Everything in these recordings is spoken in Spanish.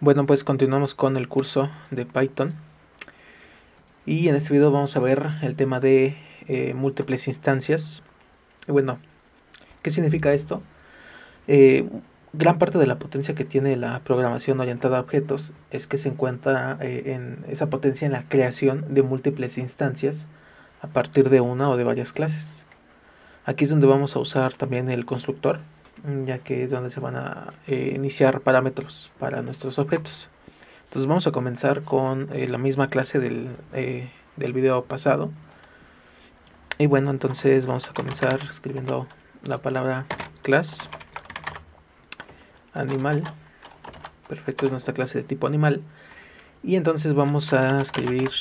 Bueno, pues continuamos con el curso de Python y en este video vamos a ver el tema de múltiples instancias. Bueno, ¿qué significa esto? Gran parte de la potencia que tiene la programación orientada a objetos es que se encuentra en esa potencia en la creación de múltiples instancias a partir de una o de varias clases. Aquí es donde vamos a usar también el constructor, ya que es donde se van a iniciar parámetros para nuestros objetos. Entonces vamos a comenzar con la misma clase del video pasado. Y bueno, entonces vamos a comenzar escribiendo la palabra class animal. Perfecto, es nuestra clase de tipo animal. Y entonces vamos a escribir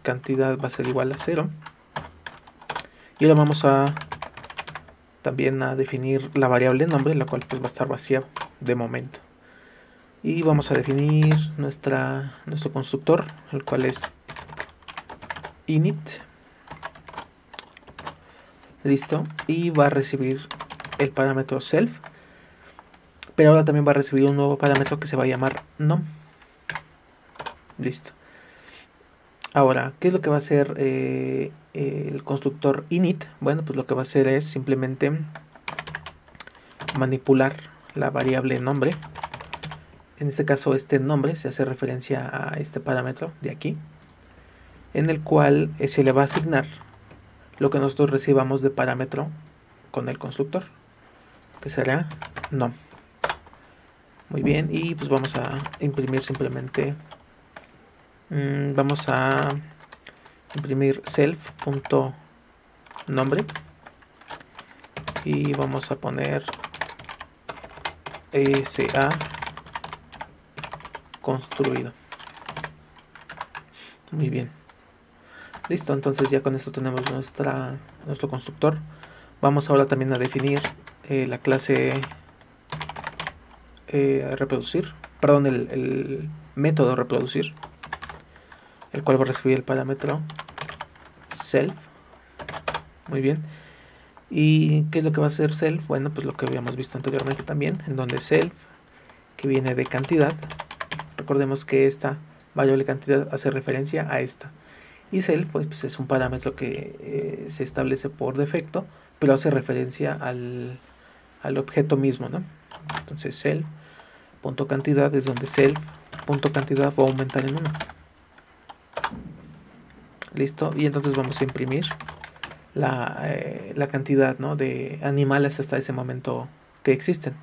cantidad va a ser igual a 0. Y ahora vamos a también a definir la variable nombre, la cual pues va a estar vacía de momento. Y vamos a definir nuestro constructor, el cual es init. Listo. Y va a recibir el parámetro self. Pero ahora también va a recibir un nuevo parámetro que se va a llamar num. Listo. Ahora, ¿qué es lo que va a hacer el constructor init? Bueno, pues lo que va a hacer es simplemente manipular la variable nombre. En este caso, este nombre se hace referencia a este parámetro de aquí, en el cual se le va a asignar lo que nosotros recibamos de parámetro con el constructor, que será num. Muy bien, y pues vamos a imprimir simplemente, vamos a imprimir self.nombre y vamos a poner sa construido. Muy bien. Listo, entonces ya con esto tenemos nuestro constructor. Vamos ahora también a definir la clase reproducir, perdón, el método reproducir, el cual va a recibir el parámetro self. Muy bien. ¿Y qué es lo que va a hacer self? Bueno, pues lo que habíamos visto anteriormente también, en donde self, que viene de cantidad, recordemos que esta variable cantidad hace referencia a esta. Y self pues es un parámetro que se establece por defecto, pero hace referencia al objeto mismo, ¿no? Entonces self.cantidad es donde self.cantidad va a aumentar en 1. Listo, y entonces vamos a imprimir la cantidad, ¿no?, de animales hasta ese momento que existen.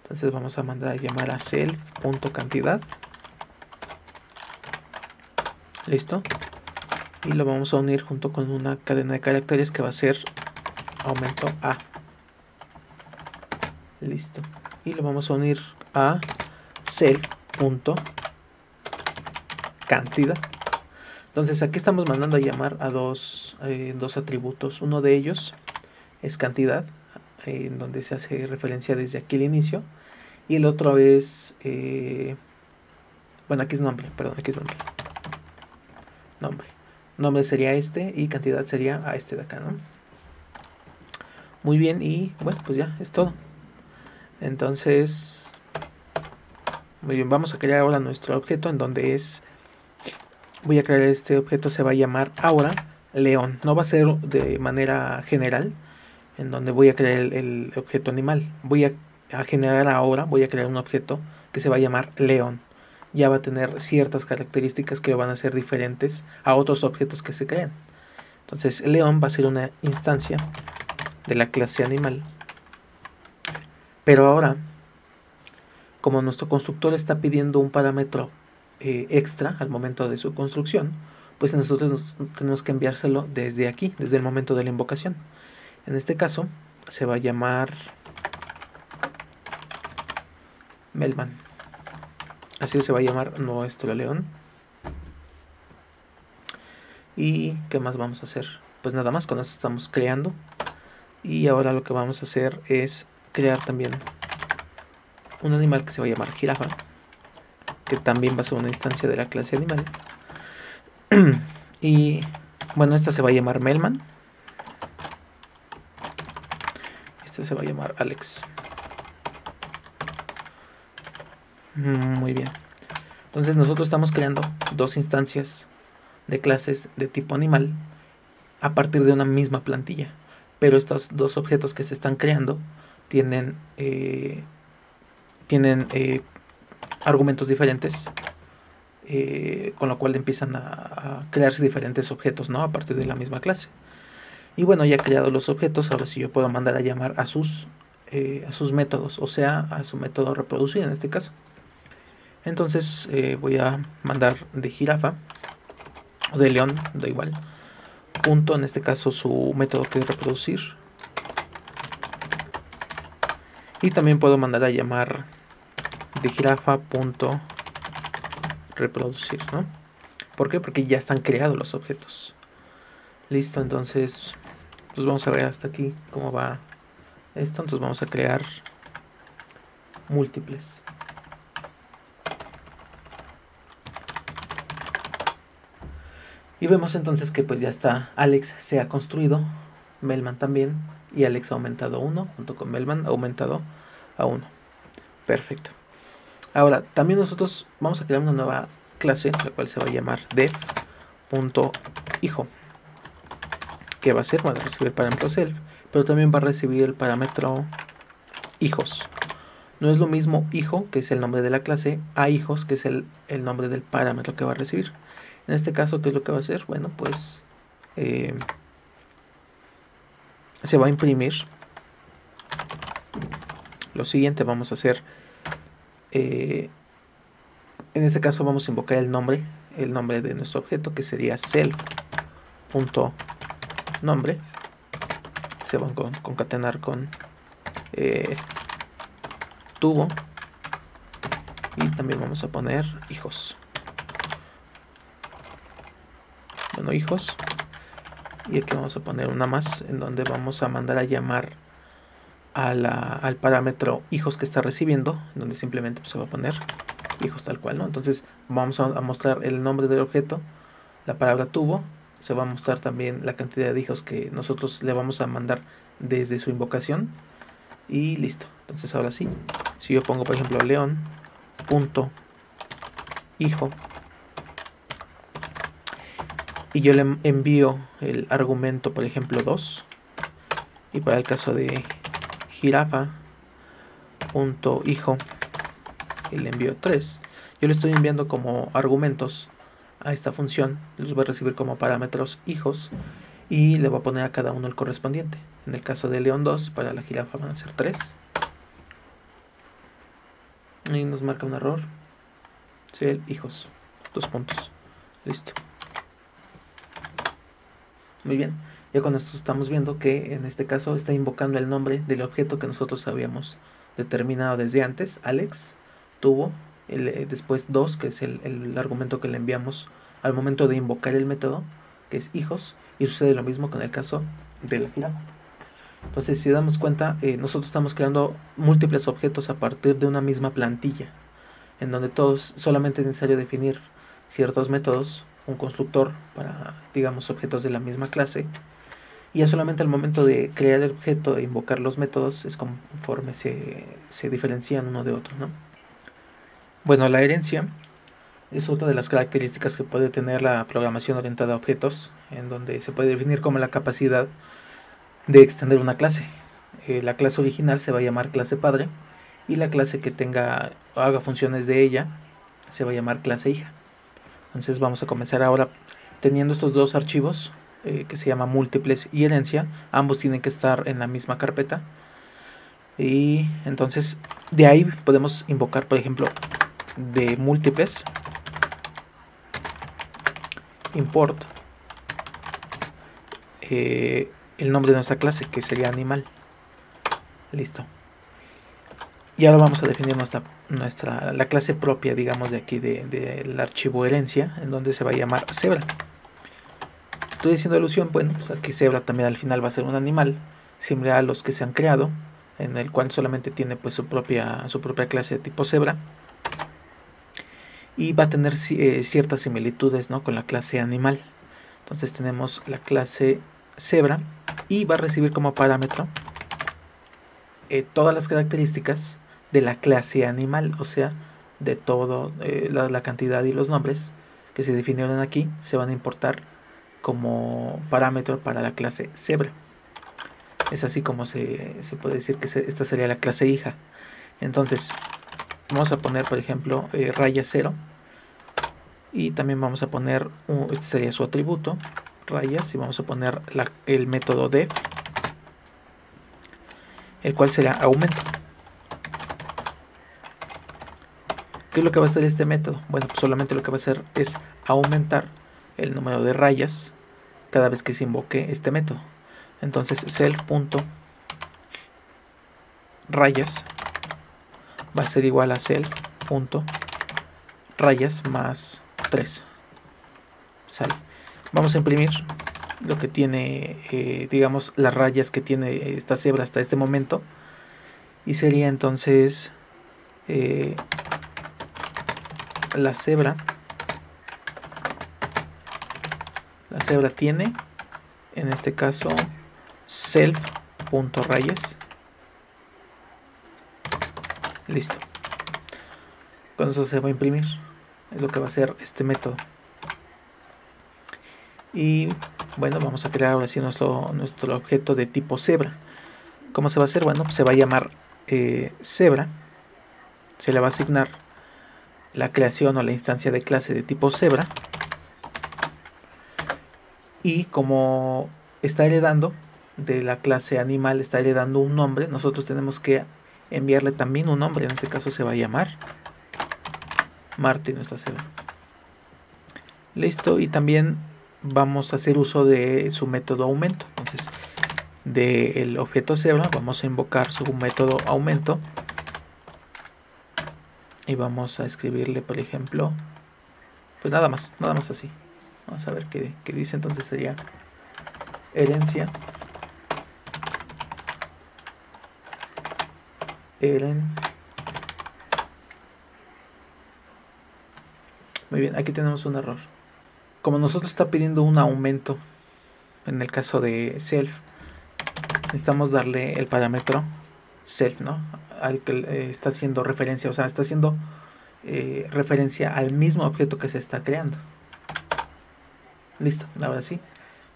Entonces vamos a mandar a llamar a self.cantidad. Listo. Y lo vamos a unir junto con una cadena de caracteres que va a ser aumento A. Listo. Y lo vamos a unir a self.cantidad. Entonces aquí estamos mandando a llamar a dos atributos. Uno de ellos es cantidad, en donde se hace referencia desde aquí al inicio. Y el otro es, bueno, aquí es nombre, perdón, aquí es nombre. Nombre sería este y cantidad sería a este de acá, ¿no? Muy bien, y bueno, pues ya es todo. Entonces, muy bien, vamos a crear ahora nuestro objeto, en donde voy a crear este objeto, se va a llamar ahora león. No va a ser de manera general, en donde voy a crear el objeto animal. Voy a generar ahora, voy a crear un objeto que se va a llamar león. Ya va a tener ciertas características que lo van a hacer diferentes a otros objetos que se crean. Entonces, el león va a ser una instancia de la clase animal. Pero ahora, como nuestro constructor está pidiendo un parámetro extra al momento de su construcción, pues nosotros tenemos que enviárselo desde aquí, desde el momento de la invocación. En este caso, se va a llamar Melman. Así se va a llamar nuestro león. ¿Y qué más vamos a hacer? Pues nada más, con esto estamos creando. Y ahora lo que vamos a hacer es crear también un animal que se va a llamar jirafa, que también va a ser una instancia de la clase animal. Y bueno, esta se va a llamar Melman. Este se va a llamar Alex. Muy bien. Entonces nosotros estamos creando dos instancias de clases de tipo animal a partir de una misma plantilla. Pero estos dos objetos que se están creando tienen argumentos diferentes, con lo cual empiezan a crearse diferentes objetos, ¿no? A partir de la misma clase. Y bueno, ya creado los objetos, ahora sí yo puedo mandar a llamar a sus métodos, o sea, a su método reproducir en este caso. Entonces voy a mandar de jirafa o de león, da igual, punto, en este caso su método que es reproducir. Y también puedo mandar a llamar de jirafa punto reproducir, ¿no? ¿Por qué? Porque ya están creados los objetos. Listo, entonces pues vamos a ver hasta aquí cómo va esto. Entonces vamos a crear múltiples. Y vemos entonces que pues ya está, Alex se ha construido, Melman también, y Alex ha aumentado 1, junto con Melman ha aumentado a 1. Perfecto. Ahora, también nosotros vamos a crear una nueva clase, la cual se va a llamar def.hijo. ¿Qué va a hacer? Va a recibir el parámetro self, pero también va a recibir el parámetro hijos. No es lo mismo hijo, que es el nombre de la clase, a hijos, que es el nombre del parámetro que va a recibir. En este caso, ¿qué es lo que va a hacer? Bueno, pues se va a imprimir. Lo siguiente vamos a hacer, en este caso vamos a invocar el nombre de nuestro objeto, que sería self.nombre. Se van a concatenar con tubo, y también vamos a poner hijos. Bueno, hijos, y aquí vamos a poner una más en donde vamos a mandar a llamar al parámetro hijos que está recibiendo, donde simplemente pues, se va a poner hijos tal cual, ¿no? Entonces vamos a mostrar el nombre del objeto, la palabra tubo, se va a mostrar también la cantidad de hijos que nosotros le vamos a mandar desde su invocación, y listo. Entonces ahora sí, si yo pongo por ejemplo león punto hijo y yo le envío el argumento por ejemplo 2, y para el caso de jirafa punto hijo y le envío 3, yo le estoy enviando como argumentos a esta función, los voy a recibir como parámetros hijos y le voy a poner a cada uno el correspondiente. En el caso de león 2, para la jirafa van a ser 3. Y nos marca un error. Sí, hijos. 2 puntos. Listo. Muy bien. Ya con esto estamos viendo que en este caso está invocando el nombre del objeto que nosotros habíamos determinado desde antes. Alex tuvo. Después 2, que es el argumento que le enviamos al momento de invocar el método, que es hijos. Y sucede lo mismo con el caso de la jirafa. Entonces, si damos cuenta, nosotros estamos creando múltiples objetos a partir de una misma plantilla, en donde todos solamente es necesario definir ciertos métodos, un constructor para, digamos, objetos de la misma clase, y ya solamente al momento de crear el objeto e invocar los métodos es conforme se diferencian uno de otro, ¿no? Bueno, la herencia es otra de las características que puede tener la programación orientada a objetos, en donde se puede definir como la capacidad de extender una clase. La clase original se va a llamar clase padre, y la clase que haga funciones de ella se va a llamar clase hija. Entonces vamos a comenzar ahora teniendo estos dos archivos que se llama múltiples y herencia. Ambos tienen que estar en la misma carpeta, y entonces de ahí podemos invocar por ejemplo de múltiples import el nombre de nuestra clase, que sería animal. Listo. Y ahora vamos a definir la clase propia, digamos, de aquí del archivo herencia, en donde se va a llamar cebra. Estoy haciendo alusión, bueno, pues aquí cebra también al final va a ser un animal similar a los que se han creado, en el cual solamente tiene pues su propia clase de tipo cebra, y va a tener ciertas similitudes, ¿no?, con la clase animal. Entonces tenemos la clase cebra y va a recibir como parámetro todas las características de la clase animal, o sea, de todo, la cantidad y los nombres que se definieron aquí se van a importar como parámetro para la clase cebra. Es así como se puede decir que esta sería la clase hija. Entonces vamos a poner, por ejemplo, raya 0, y también vamos a poner, este sería su atributo, rayas, y vamos a poner el método def, el cual será aumento. ¿Qué es lo que va a hacer este método? Bueno, pues solamente lo que va a hacer es aumentar el número de rayas cada vez que se invoque este método. Entonces self.rayas va a ser igual a self.rayas más 3. Sale. Vamos a imprimir lo que tiene, digamos, las rayas que tiene esta cebra hasta este momento, y sería entonces la cebra tiene, en este caso, self.rayas. Listo. Con eso se va a imprimir. Es lo que va a hacer este método. Y bueno, vamos a crear ahora sí nuestro objeto de tipo cebra. ¿Cómo se va a hacer? Bueno, pues se va a llamar cebra. Se le va a asignar la creación o la instancia de clase de tipo cebra. Y como está heredando de la clase animal, está heredando un nombre, nosotros tenemos que enviarle también un nombre. En este caso se va a llamar Marty, nuestra cebra. Listo. Y también vamos a hacer uso de su método aumento. Entonces, del objeto cebra vamos a invocar su método aumento y vamos a escribirle, por ejemplo, pues nada más así. Vamos a ver qué dice. Entonces sería herencia Muy bien, aquí tenemos un error. Como nosotros está pidiendo un aumento, en el caso de self, necesitamos darle el parámetro self, ¿no? Al que está haciendo referencia, o sea, está haciendo referencia al mismo objeto que se está creando. Listo, ahora sí.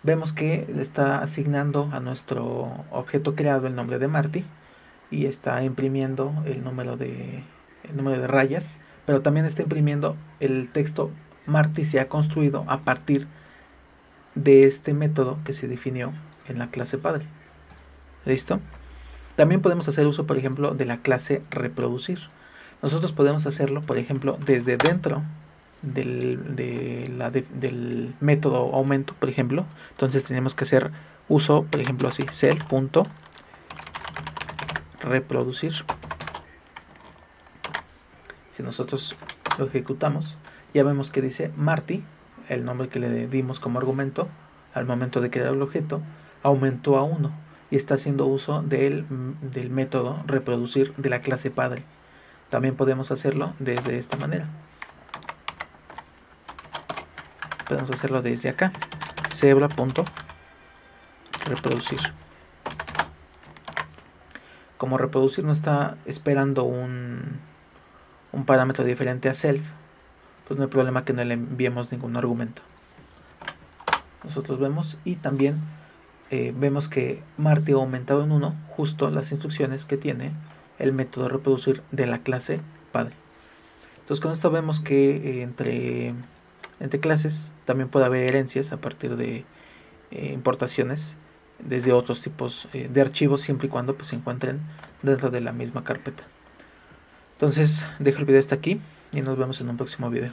Vemos que le está asignando a nuestro objeto creado el nombre de Marty y está imprimiendo el número de rayas, pero también está imprimiendo el texto Marty se ha construido a partir de este método que se definió en la clase padre. ¿Listo? También podemos hacer uso, por ejemplo, de la clase reproducir. Nosotros podemos hacerlo, por ejemplo, desde dentro del método aumento, por ejemplo. Entonces tenemos que hacer uso, por ejemplo, así, self.reproducir. Si nosotros lo ejecutamos, ya vemos que dice Marty, el nombre que le dimos como argumento al momento de crear el objeto, aumentó a 1 y está haciendo uso del método reproducir de la clase padre. También podemos hacerlo desde esta manera. Podemos hacerlo desde acá, cebra.reproducir. Como reproducir no está esperando un parámetro diferente a self, pues no hay problema que no le enviemos ningún argumento. Nosotros vemos, y también vemos que Marty ha aumentado en 1 justo las instrucciones que tiene el método reproducir de la clase padre. Entonces con esto vemos que entre clases también puede haber herencias a partir de importaciones desde otros tipos de archivos, siempre y cuando pues, se encuentren dentro de la misma carpeta. Entonces dejo el video hasta aquí y nos vemos en un próximo video.